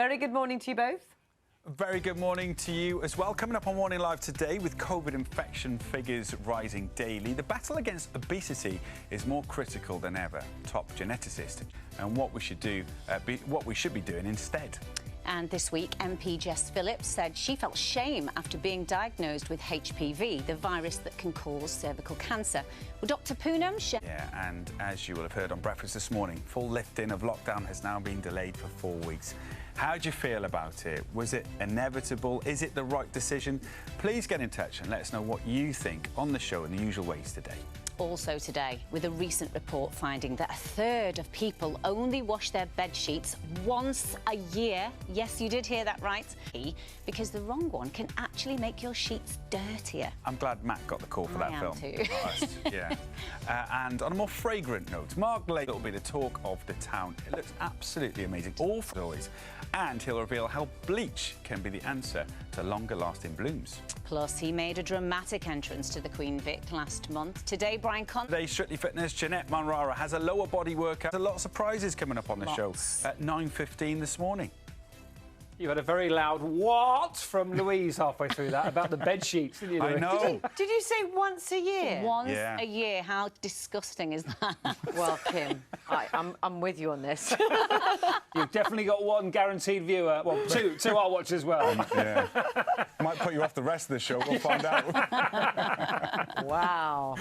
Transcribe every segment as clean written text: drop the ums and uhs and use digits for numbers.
Very good morning to you both. Very good morning to you as well. Coming up on Morning Live today, with COVID infection figures rising daily, the battle against obesity is more critical than ever. Top geneticist, and what we should be doing instead. And this week, MP Jess Phillips said she felt shame after being diagnosed with HPV, the virus that can cause cervical cancer. Well, Dr. Poonam... Yeah, and as you will have heard on Breakfast this morning, full lifting of lockdown has now been delayed for 4 weeks. How do you feel about it? Was it inevitable? Is it the right decision? Please get in touch and let us know what you think on the show in the usual ways today. Also today, with a recent report finding that a third of people only wash their bed sheets once a year. Yes, you did hear that right. Because the wrong one can actually make your sheets dirtier. I'm glad Matt got the call for that film. Too. Yeah. And on a more fragrant note, Mark Lake will be the talk of the town. It looks absolutely amazing, all for always. And he'll reveal how bleach can be the answer to longer-lasting blooms. Plus, he made a dramatic entrance to the Queen Vic last month. Today, Today's Strictly Fitness, Janette Manrara has a lower body workout. There's a lot of surprises coming up on the show at 9:15 this morning. You had a very loud what from Louise halfway through that about the bed sheets, didn't you? I know. Did you say once a year? Once a year. How disgusting is that? Well, Kym, I'm with you on this. You've definitely got one guaranteed viewer. Well, two I'll watch as well. Yeah. Might put you off the rest of the show. We'll find out. Wow.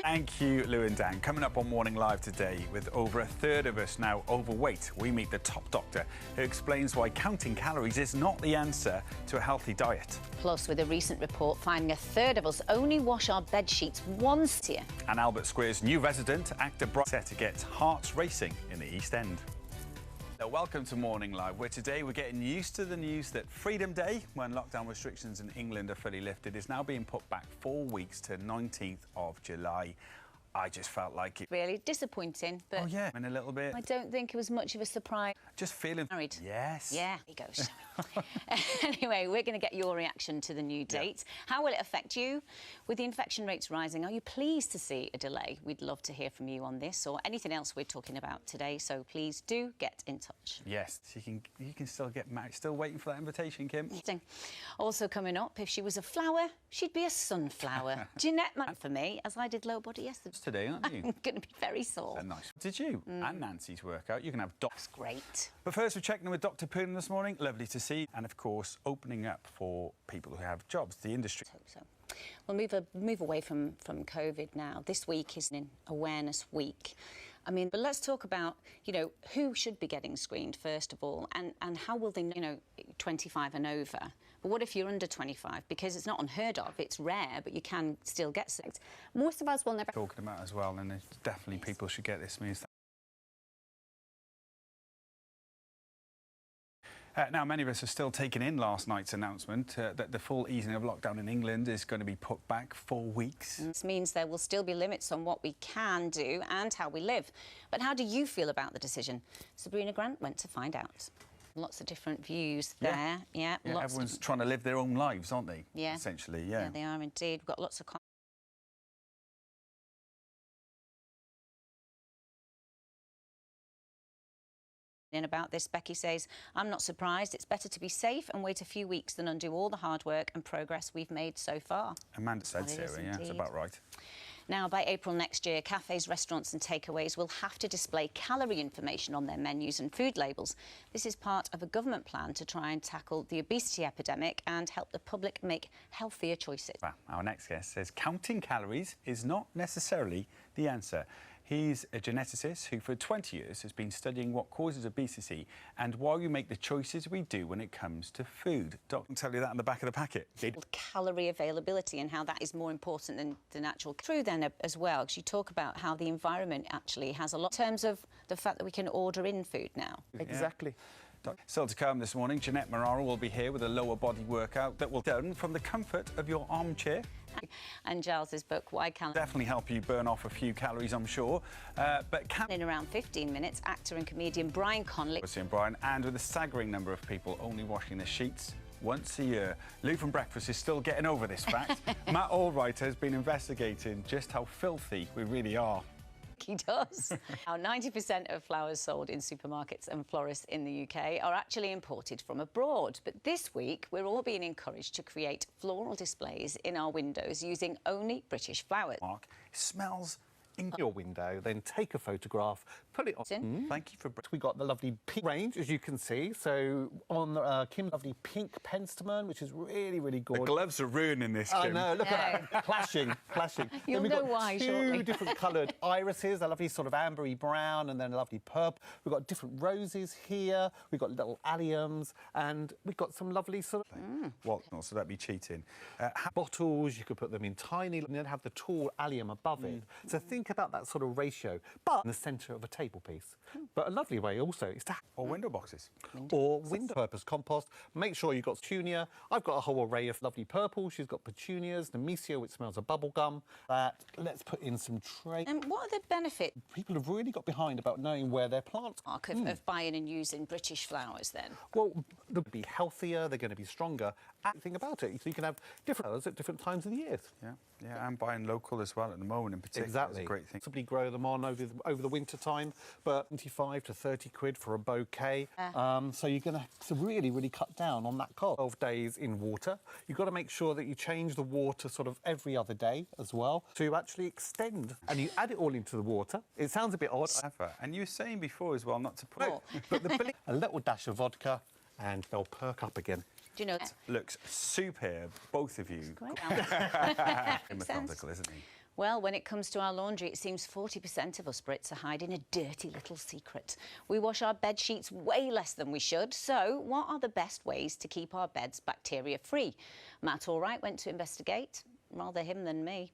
Thank you, Lou and Dan. Coming up on Morning Live today, with over a third of us now overweight, we meet the top doctor who explains why counting calories is not the answer to a healthy diet. Plus, with a recent report finding a third of us only wash our bed sheets once a year. And Albert Square's new resident, actor Brian, set to get hearts racing in the East End. So welcome to Morning Live, where today we're getting used to the news that Freedom Day, when lockdown restrictions in England are fully lifted, is now being put back 4 weeks to 19th of July. I just felt like it... Really disappointing, but... Oh, yeah, in a little bit. I don't think it was much of a surprise. Just feeling... Married. Yes. Yeah, he goes. Anyway, we're going to get your reaction to the new date. Yeah. How will it affect you? With the infection rates rising, are you pleased to see a delay? We'd love to hear from you on this or anything else we're talking about today, so please do get in touch. Yes, you can still get married. Still waiting for that invitation, Kym. Also coming up, if she was a flower, she'd be a sunflower. Jeanette Manrara for me, as I did low body yesterday. Today, aren't you? I'm going to be very sore. Nice. Did you? And Nancy's workout. You can have That's great. But first, we're checking in with Dr. Poonam this morning. Lovely to see. And, of course, opening up for people who have jobs, the industry. I hope so. We'll move away from COVID now. This week is an Awareness Week. I mean, but let's talk about, who should be getting screened, first of all, and how will they know, 25 and over. But what if you're under 25? Because it's not unheard of, it's rare, but you can still get sick. Most of us will never... Talking about as well, and definitely people should get this news. Now, many of us are still taking in last night's announcement that the full easing of lockdown in England is going to be put back 4 weeks. This means there will still be limits on what we can do and how we live. But how do you feel about the decision? Sabrina Grant went to find out. Lots of different views there. Yeah, everyone's trying to live their own lives, aren't they? Yeah. Essentially, yeah. Yeah, they are indeed. We've got lots of... about this, Becky says, I'm not surprised. It's better to be safe and wait a few weeks than undo all the hard work and progress we've made so far. Amanda said, Sarah, yeah, it's about right. Now, by April next year, cafes, restaurants and takeaways will have to display calorie information on their menus and food labels. This is part of a government plan to try and tackle the obesity epidemic and help the public make healthier choices. Well, our next guest says counting calories is not necessarily the answer. He's a geneticist who for 20 years has been studying what causes obesity and why we make the choices we do when it comes to food. Doc can tell you that on the back of the packet. Calorie availability and how that is more important than actual. True then as well, because you talk about how the environment actually has a lot in terms of the fact that we can order in food now. Exactly. Still to come this morning, Janette Manrara will be here with a lower body workout that will be done from the comfort of your armchair. And Giles's book, Why Calories... Definitely help you burn off a few calories, I'm sure. In around 15 minutes, actor and comedian Brian Connolly... And with a staggering number of people only washing their sheets once a year. Lou from Breakfast is still getting over this fact. Matt Allwright has been investigating just how filthy we really are. He does. Now, 90% of flowers sold in supermarkets and florists in the UK are actually imported from abroad. But this week, we're all being encouraged to create floral displays in our windows using only British flowers. Mark, it smells in your window, then take a photograph, put it on. Thank you for... We got the lovely pink range, as you can see. So on Kym's lovely pink penstemon, which is really, really gorgeous. The gloves are ruining this, Kym. I know, look at that. Clashing, clashing. You'll then we've know got why two shortly. different coloured irises, a lovely sort of ambery brown and then a lovely purple. We've got different roses here. We've got little alliums and we've got some lovely sort of... What? So that'd be cheating. Bottles, you could put them in tiny and then have the tall allium above it. So think about that sort of ratio, but in the centre of a table piece. But a lovely way also is to... Or window boxes. Or window purpose compost. Make sure you've got petunia. I've got a whole array of lovely purple. She's got petunias, nemesia, which smells of bubble gum. Let's put in some tray. And what are the benefits, People have really got behind about knowing where their plants are. Mark, of buying and using British flowers then? Well, they'll be healthier, they're going to be stronger. Everything about it. So you can have different flowers at different times of the year. Yeah, I'm buying local as well at the moment in particular. Exactly. It's a great thing. Possibly grow them on over the winter time, but 25 to 30 quid for a bouquet. So you're going to really, really cut down on that cost. 12 days in water. You've got to make sure that you change the water sort of every other day as well. So you actually extend and you add it all into the water. It sounds a bit odd. And you were saying before as well not to put... But a little dash of vodka and they'll perk up again. Do you know... Looks superb, both of you. Great. Methodical, isn't he? Well, when it comes to our laundry, it seems 40% of us Brits are hiding a dirty little secret. We wash our bed sheets way less than we should. So what are the best ways to keep our beds bacteria-free? Matt Allwright went to investigate. Rather him than me.